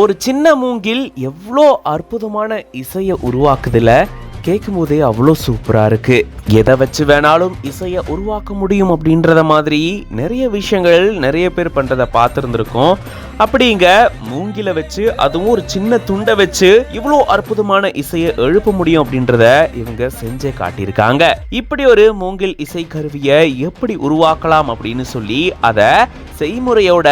ஒரு சின்ன மூங்கில் எவ்வளோ அற்புதமான இசையை உருவாக்குதுல, கேட்கும் போதே அவ்வளோ சூப்பரா இருக்கு. எதை வச்சு வேணாலும் இசையை உருவாக்க முடியும் அப்படின்றத மாதிரி நிறைய விஷயங்கள் நிறைய பேர் பண்றதை பார்த்துருந்துருக்கோம். அப்படிங்க மூங்கில வச்சு, அதுவும் ஒரு சின்ன துண்டை வச்சு இவ்வளோ அற்புதமான இசையை எழுப்ப முடியும் அப்படின்றத இவங்க செஞ்சே காட்டியிருக்காங்க. இப்படி ஒரு மூங்கில் இசை கருவியை எப்படி உருவாக்கலாம் அப்படின்னு சொல்லி அதை செய்முறையோட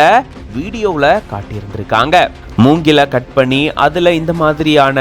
வீடியோல காட்டியிருந்திருக்காங்க. மூங்கில கட் பண்ணி அதுல இந்த மாதிரியான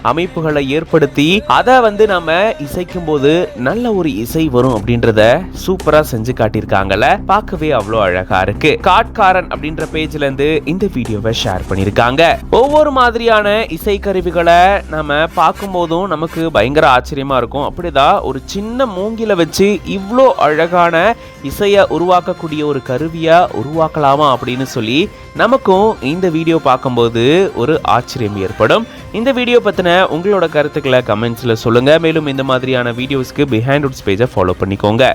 அமைப்புகளை ஏற்படுத்தி அதை நம்ம இசைக்கும் போது நல்ல ஒரு இசை வரும் அப்படின்றத சூப்பரா செஞ்சு காட்டியிருக்காங்கல்ல. பார்க்கவே அவ்வளோ அழகா இருக்கு. காட்காரன் அப்படின்ற பேஜ்ல இருந்து இந்த வீடியோவை ஷேர் பண்ணிருக்காங்க. ஒவ்வொரு மாதிரியான இசை கருவிகளை நம்ம பார்க்கும் போதும் நமக்கு பயங்கர ஆச்சரியமா இருக்கும். அப்படிதான் ஒரு சின்ன மூங்கில வச்சு இவ்வளோ அழகான இசையை உருவாக்கக்கூடிய ஒரு கருவியா உருவாக்கலாமா அப்படின்னு சொல்லி நமக்கும் இந்த வீடியோ பார்க்கும்போது ஒரு ஆச்சரியம் ஏற்படும். இந்த வீடியோ பத்தின உங்களோட கருத்துக்களை கமெண்ட்ஸ்ல சொல்லுங்க. மேலும் இந்த மாதிரியான வீடியோஸ்க்கு பிஹைண்ட் வுட்ஸ் பேஜை ஃபாலோ பண்ணிக்கோங்க.